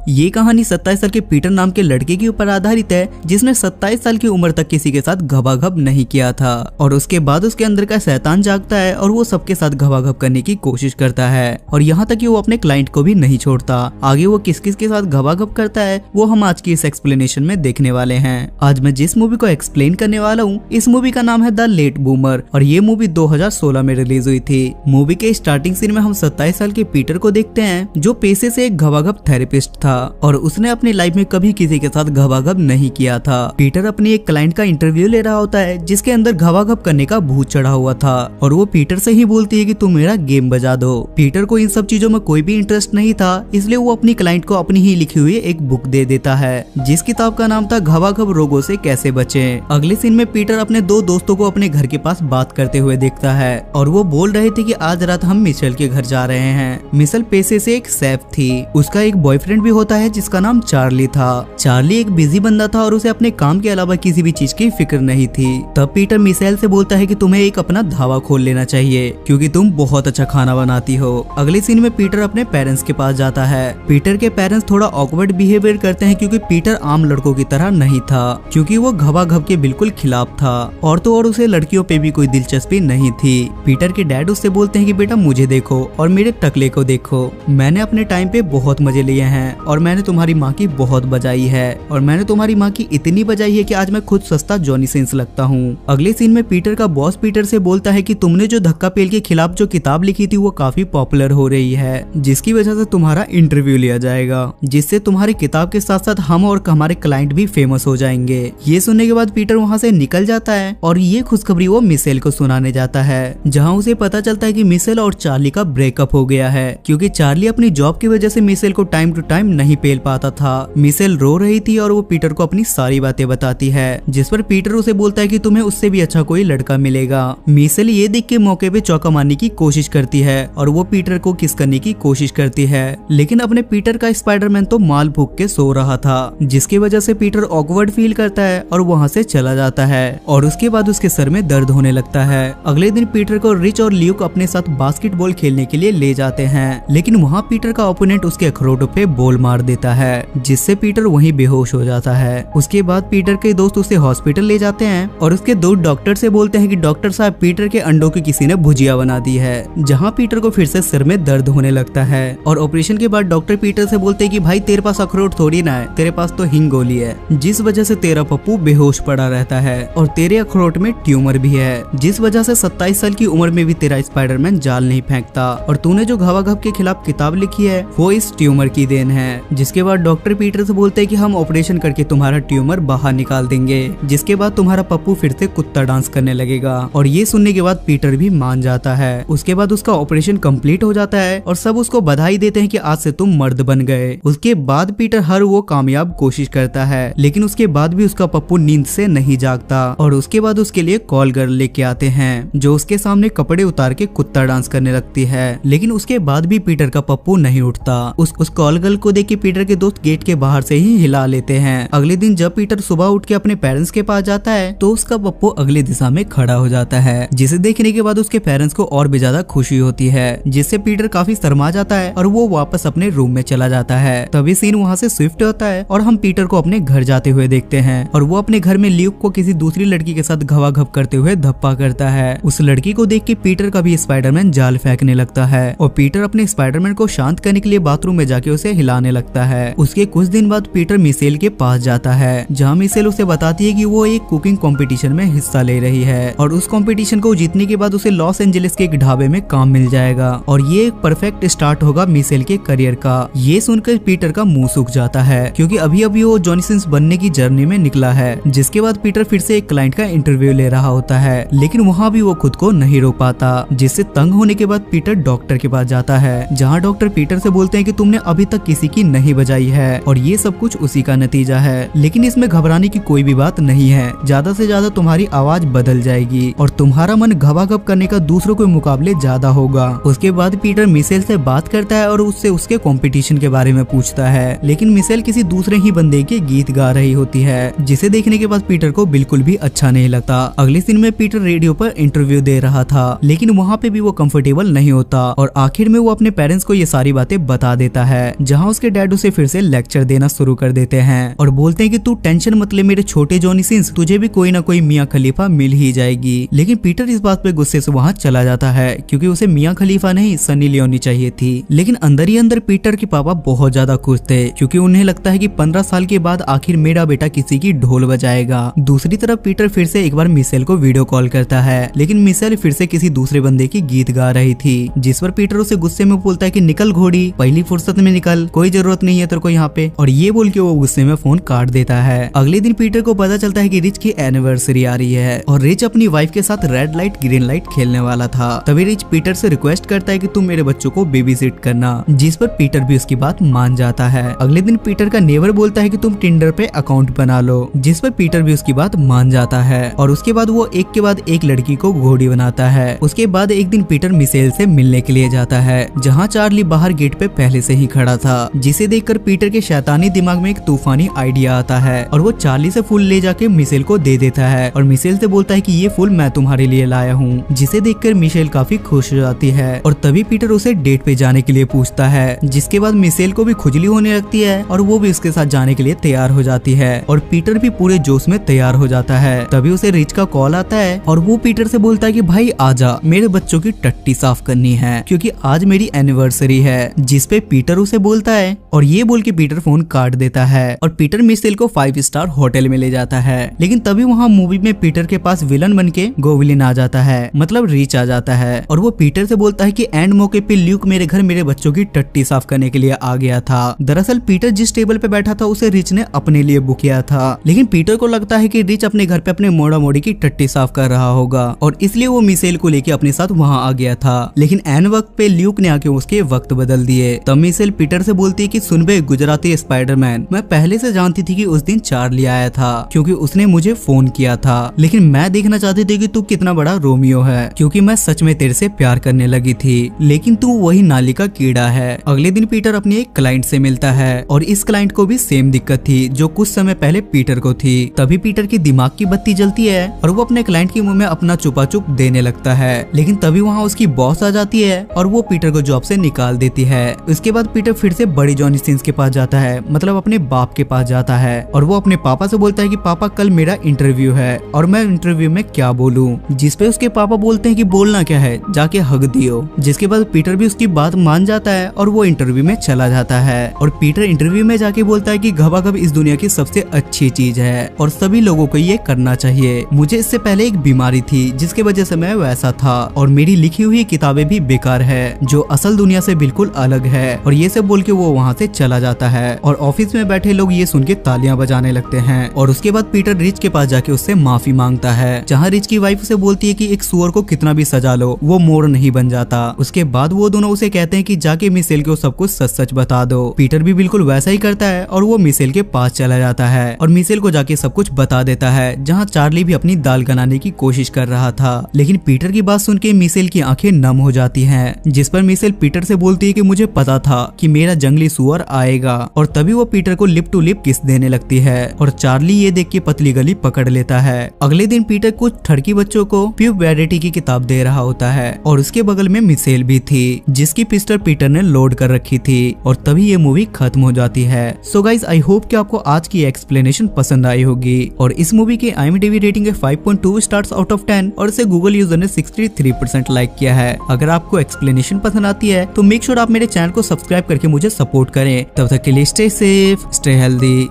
ये कहानी 27 साल के पीटर नाम के लड़के के ऊपर आधारित है, जिसने 27 साल की उम्र तक किसी के साथ घबाघब नहीं किया था और उसके बाद उसके अंदर का शैतान जागता है और वो सबके साथ घबाघब करने की कोशिश करता है और यहाँ तक कि वो अपने क्लाइंट को भी नहीं छोड़ता। आगे वो किस किस के साथ घबाघब करता है वो हम आज की इस एक्सप्लेनेशन में देखने वाले हैं। आज मैं जिस मूवी को एक्सप्लेन करने वाला हूँ इस मूवी का नाम है द लेट बूमर और ये मूवी 2016 में रिलीज हुई थी। मूवी के स्टार्टिंग सीन में हम 27 साल के पीटर को देखते हैं जो पेशे से एक घबाघब थेरेपिस्ट था और उसने अपनी लाइफ में कभी किसी के साथ घबाघब नहीं किया था। पीटर अपनी एक क्लाइंट का इंटरव्यू ले रहा होता है जिसके अंदर घबाघब करने का भूत चढ़ा हुआ था और वो पीटर से ही बोलती है कि तुम मेरा गेम बजा दो। पीटर को इन सब चीजों में कोई भी इंटरेस्ट नहीं था, इसलिए वो अपनी क्लाइंट को अपनी ही लिखी हुई एक बुक दे देता है जिस किताब का नाम था घबाघब रोगों से कैसे बचें। अगले सीन में पीटर अपने दो दोस्तों को अपने घर के पास बात करते हुए देखता है और वो बोल रहे थे कि आज रात हम मिशेल के घर जा रहे हैं। मिशेल पेशे से एक शेफ थी, उसका एक बॉयफ्रेंड भी होता है जिसका नाम चार्ली था। चार्ली एक बिजी बंदा था और उसे अपने काम के अलावा किसी भी चीज की फिक्र नहीं थी। तब पीटर मिशेल से बोलता है कि तुम्हें एक अपना ढाबा खोल लेना चाहिए क्योंकि तुम बहुत अच्छा खाना बनाती हो। अगले सीन में पीटर अपने पेरेंट्स के पास जाता है। पीटर के पेरेंट्स थोड़ा ऑकवर्ड बिहेवियर करते हैं क्योंकि पीटर आम लड़कों की तरह नहीं था, क्योंकि वो घबाघब के बिल्कुल खिलाफ था और तो और उसे लड़कियों पे भी कोई दिलचस्पी नहीं थी। पीटर के डैड उससे बोलते हैं कि बेटा मुझे देखो और मेरे टकले को देखो, मैंने अपने टाइम पे बहुत मजे लिए हैं और मैंने तुम्हारी माँ की बहुत बजाई है और मैंने तुम्हारी माँ की इतनी बजाई है कि आज मैं खुद सस्ता जॉनी सिंस लगता हूँ। अगले सीन में पीटर का बॉस पीटर से बोलता है कि तुमने जो धक्का पेल के खिलाफ जो किताब लिखी थी वो काफी पॉपुलर हो रही है, जिसकी वजह से तुम्हारा इंटरव्यू लिया जाएगा, जिससे तुम्हारी किताब के साथ साथ हम और हमारे क्लाइंट भी फेमस हो जाएंगे। ये सुनने के बाद पीटर वहाँ से निकल जाता है और ये खुशखबरी वो मिशेल को सुनाने जाता है, जहाँ उसे पता चलता है कि मिशेल और चार्ली का ब्रेकअप हो गया है क्योंकि चार्ली अपनी जॉब की वजह से मिशेल को टाइम टू टाइम नहीं पेल पाता था। मिशेल रो रही थी और वो पीटर को अपनी सारी बातें बताती है, जिस पर पीटर उसे बोलता है कि तुम्हें उससे भी अच्छा कोई लड़का मिलेगा। मिशेल ये देख के मौके पे चौका मारने की कोशिश करती है और वो पीटर को किस करने की कोशिश करती है, लेकिन अपने पीटर का स्पाइडरमैन तो माल भूख के सो रहा था, जिसकी वजह से पीटर ऑकवर्ड फील करता है और वहाँ से चला जाता है और उसके बाद उसके सर में दर्द होने लगता है। अगले दिन पीटर को रिच और ल्यूक अपने साथ बास्केटबॉल खेलने के लिए ले जाते हैं, लेकिन वहाँ पीटर का ओपोनेंट उसके अखरोटों पे बॉल मार देता है, जिससे पीटर वहीं बेहोश हो जाता है। उसके बाद पीटर के दोस्त उसे हॉस्पिटल ले जाते हैं और उसके दो डॉक्टर से बोलते हैं कि डॉक्टर साहब पीटर के अंडों की किसी ने भुजिया बना दी है, जहाँ पीटर को फिर से सिर में दर्द होने लगता है। और ऑपरेशन के बाद डॉक्टर पीटर से बोलते हैं कि भाई तेरे पास अखरोट थोड़ी ना है, तेरे पास तो हींग गोली है, जिस वजह से तेरा पप्पू बेहोश पड़ा रहता है और तेरे अखरोट में ट्यूमर भी है, जिस वजह से 27 साल की उम्र में भी तेरा स्पाइडरमैन जाल नहीं फेंकता और तूने जो घबाघब के खिलाफ किताब लिखी है वो इस ट्यूमर की देन है। जिसके बाद डॉक्टर पीटर से बोलते हैं कि हम ऑपरेशन करके तुम्हारा ट्यूमर बाहर निकाल देंगे, जिसके बाद तुम्हारा पप्पू फिर से कुत्ता डांस करने लगेगा। और ये सुनने के बाद पीटर भी मान जाता है। उसके बाद उसका ऑपरेशन कंप्लीट हो जाता है और सब उसको बधाई देते हैं कि आज से तुम मर्द बन गए। उसके बाद पीटर हर वो कामयाब कोशिश करता है, लेकिन उसके बाद भी उसका पप्पू नींद से नहीं जागता और उसके बाद उसके लिए कॉल गर्ल लेके आते हैं जो उसके सामने कपड़े उतार के कुत्ता डांस करने लगती है, लेकिन उसके बाद भी पीटर का पप्पू नहीं उठता। उस कॉल गर्ल को देख के पीटर के दोस्त गेट के बाहर से ही हिला लेते हैं। अगले दिन जब पीटर सुबह उठ के अपने पेरेंट्स के पास जाता है तो उसका पप्पू अगली दिशा में खड़ा हो जाता है, जिसे देखने के बाद उसके पेरेंट्स को और भी ज्यादा खुशी होती है, जिससे पीटर काफी शर्मा जाता है और वो वापस अपने रूम में चला जाता है। तभी सीन वहाँ से स्विफ्ट होता है और हम पीटर को अपने घर जाते हुए देखते हैं और वो अपने घर में ल्यूक को किसी दूसरी लड़की के साथ घबाघब करते हुए धप्पा करता है। उस लड़की को देख के पीटर का भी स्पाइडरमैन जाल फेंकने लगता है और पीटर अपने स्पाइडरमैन को शांत करने के लिए बाथरूम में जाके उसे हिलाने लगता है। उसके कुछ दिन बाद पीटर मिशेल के पास जाता है, जहाँ मिशेल उसे बताती है कि वो एक कुकिंग कंपटीशन में हिस्सा ले रही है और उस कंपटीशन को जीतने के बाद उसे लॉस एंजलिस के एक ढाबे में काम मिल जाएगा और ये एक परफेक्ट स्टार्ट होगा मिशेल के करियर का। ये सुनकर पीटर का मुंह सूख जाता है क्योंकि अभी अभी वो जॉनी सिंस बनने की जर्नी में निकला है। जिसके बाद पीटर फिर से एक क्लाइंट का इंटरव्यू ले रहा होता है, लेकिन वहाँ भी वो खुद को नहीं रोक पाता, जिससे तंग होने के बाद पीटर डॉक्टर के पास जाता है, जहाँ डॉक्टर पीटर से बोलते हैं कि तुमने अभी तक किसी की नहीं बजाई है और ये सब कुछ उसी का नतीजा है, लेकिन इसमें घबराने की कोई भी बात नहीं है, ज्यादा से ज्यादा तुम्हारी आवाज बदल जाएगी और तुम्हारा मन घबाघब करने का दूसरों के मुकाबले ज्यादा होगा। उसके बाद पीटर मिशेल से बात करता है और उससे उसके कंपटीशन के बारे में पूछता है, लेकिन मिशेल किसी दूसरे ही बंदे के गीत गा रही होती है, जिसे देखने के बाद पीटर को बिल्कुल भी अच्छा नहीं लगता। अगले दिन में पीटर रेडियो पर इंटरव्यू दे रहा था, लेकिन वहाँ पे भी वो कंफर्टेबल नहीं होता और आखिर में वो अपने पेरेंट्स को ये सारी बातें बता देता है, जहाँ उसके डैड उसे फिर से लेक्चर देना शुरू कर देते हैं और बोलते हैं कि तू टेंशन मत ले मेरे छोटे जॉनी सिंस, तुझे भी कोई ना कोई मियां खलीफा मिल ही जाएगी। लेकिन पीटर इस बात पे गुस्से से वहाँ चला जाता है क्योंकि उसे मियां खलीफा नहीं सनी लियोनी चाहिए थी। लेकिन अंदर ही अंदर पीटर के पापा बहुत ज्यादा खुश थे क्योंकि उन्हें लगता है कि 15 साल के बाद आखिर मेरा बेटा किसी की ढोल बजाएगा। दूसरी तरफ पीटर फिर से एक बार मिशेल को वीडियो कॉल करता है, लेकिन मिशेल फिर से किसी दूसरे बंदे की गीत गा रही थी, जिस पर पीटर उसे गुस्से में बोलता है कि निकल घोड़ी, पहली फुर्सत में निकल, कोई जरूरत नहीं है तेरे को यहाँ पे। और ये बोल के वो गुस्से में फोन काट देता है। अगले दिन पीटर को पता चलता है कि रिच की एनिवर्सरी आ रही है और रिच अपनी वाइफ के साथ रेड लाइट ग्रीन लाइट खेलने वाला था। तभी रिच पीटर से रिक्वेस्ट करता है कि तुम मेरे बच्चों को बेबी सिट करना, जिस पर पीटर भी उसकी बात मान जाता है। अगले दिन पीटर का नेबर बोलता है कि तुम टिंडर पे अकाउंट बना लो, जिस पर पीटर भी उसकी बात मान जाता है और उसके बाद वो एक के बाद एक लड़की को घोड़ी बनाता है। उसके बाद एक दिन पीटर मिशेल से मिलने के लिए जाता है, जहाँ चार्ली बाहर गेट पे पहले से ही खड़ा था, जिसे देखकर पीटर के शैतानी दिमाग में एक तूफानी आइडिया आता है और वो चार्ली से फूल ले जाके मिशेल को दे देता है और मिशेल से बोलता है कि ये फूल मैं तुम्हारे लिए लाया हूँ, जिसे देखकर मिशेल काफी खुश हो जाती है। और तभी पीटर उसे डेट पे जाने के लिए पूछता है, जिसके बाद मिशेल को भी खुजली होने लगती है और वो भी उसके साथ जाने के लिए तैयार हो जाती है और पीटर भी पूरे जोश में तैयार हो जाता है। तभी उसे रिच का कॉल आता है और वो पीटर से बोलता है कि भाई आजा, मेरे बच्चों की टट्टी साफ करनी है क्योंकि आज मेरी एनिवर्सरी है, जिस पे पीटर उसे बोलता है और ये बोल के पीटर फोन काट देता है और पीटर मिशेल को 5 स्टार होटल में ले जाता है। लेकिन तभी वहाँ मूवी में पीटर के पास विलन बन के गोविलिन आ जाता है, मतलब रिच आ जाता है और वो पीटर से बोलता है कि एंड मौके पे ल्यूक मेरे घर मेरे बच्चों की टट्टी साफ करने के लिए आ गया था। दरअसल पीटर जिस टेबल पे बैठा था उसे रिच ने अपने लिए बुक किया था, लेकिन पीटर को लगता है कि रिच अपने घर पे अपने मोड़ा मोड़ी की टट्टी साफ कर रहा होगा और इसलिए वो मिशेल को लेके अपने साथ वहाँ आ गया था। लेकिन एन वक्त पे ल्यूक ने आके उसके वक्त बदल दिए। तब मिशेल पीटर से बोलती है कि सुन बे गुजराती स्पाइडरमैन, मैं पहले से जानती थी कि उस दिन चार्ली आया था क्योंकि उसने मुझे फोन किया था, लेकिन मैं देखना चाहती थी कि तू कितना बड़ा रोमियो है क्योंकि मैं सच में तेरे से प्यार करने लगी थी, लेकिन तू वही नाली का कीड़ा है। अगले दिन पीटर अपने एक क्लाइंट से मिलता है और इस क्लाइंट को भी सेम दिक्कत थी जो कुछ समय पहले पीटर को थी। तभी पीटर की दिमाग की बत्ती जलती है और वो अपने क्लाइंट के मुंह में अपना चुपा चुप देने लगता है, लेकिन तभी वहाँ उसकी बॉस आ जाती है और वो पीटर को जॉब से निकाल देती है। उसके बाद पीटर फिर से बड़ी जॉनी सिंस के पास जाता है, मतलब अपने बाप के पास जाता है और वो अपने पापा से बोलता है कि पापा कल मेरा इंटरव्यू है और मैं इंटरव्यू में क्या बोलूं, जिस पे उसके पापा बोलते हैं कि बोलना क्या है, जाके हग दियो। जिसके बाद पीटर भी उसकी बात मान जाता है और वो इंटरव्यू में चला जाता है और पीटर इंटरव्यू में जाके बोलता है कि घबाघब इस दुनिया की सबसे अच्छी चीज है और सभी लोगों को ये करना चाहिए। मुझे इससे पहले एक बीमारी थी जिसकी वजह से मैं वैसा था और मेरी लिखी हुई किताबें भी बेकार है जो असल दुनिया से बिल्कुल अलग है। और ये सब बोल के वो वहाँ से चला जाता है और ऑफिस में बैठे लोग ये सुन के तालियां बजाने लगते हैं। और उसके बाद पीटर रिच के पास जाके उससे माफी मांगता है, जहाँ रिच की वाइफ उसे बोलती है कि एक सुअर को कितना भी सजा लो वो मोर नहीं बन जाता। उसके बाद वो दोनों उसे कहते हैं कि जाके मिशेल को सब कुछ सच सच बता दो। पीटर भी बिल्कुल वैसा ही करता है और वो मिशेल के पास चला जाता है और मिशेल को जाके सब कुछ बता देता है, जहाँ चार्ली भी अपनी दाल गलाने की कोशिश कर रहा था। लेकिन पीटर की बात सुन के मिशेल की आंखें नम हो जाती हैं, जिस पर मिशेल पीटर से बोलती है कि मुझे पता था कि मेरा जंगली सुअर आएगा। और तभी वो पीटर को लिप टू लिप किस देने लगती है और चार्ली ये देख के पतली गली पकड़ लेता है। अगले दिन पीटर कुछ ठड़की बच्चों को प्यूबेरिटी की किताब दे रहा होता है और उसके बगल में मिशेल भी थी, जिसकी पिस्टल पीटर ने लोड कर रखी थी। और तभी ये मूवी खत्म हो जाती है। सो गाइज आई होप कि आपको आज की एक्सप्लेनेशन पसंद आई होगी और इस मूवी की IMDb रेटिंग है 5.2 स्टार्स आउट ऑफ 10 और इसे गूगल यूजर ने 63% लाइक किया है। अगर आपको एक्सप्लेनेशन पसंद आती है तो मेक श्योर आप मेरे चैनल को सब्सक्राइब करके मुझे सपोर्ट करें। तब तक के लिए स्टे सेफ, स्टे हेल्दी।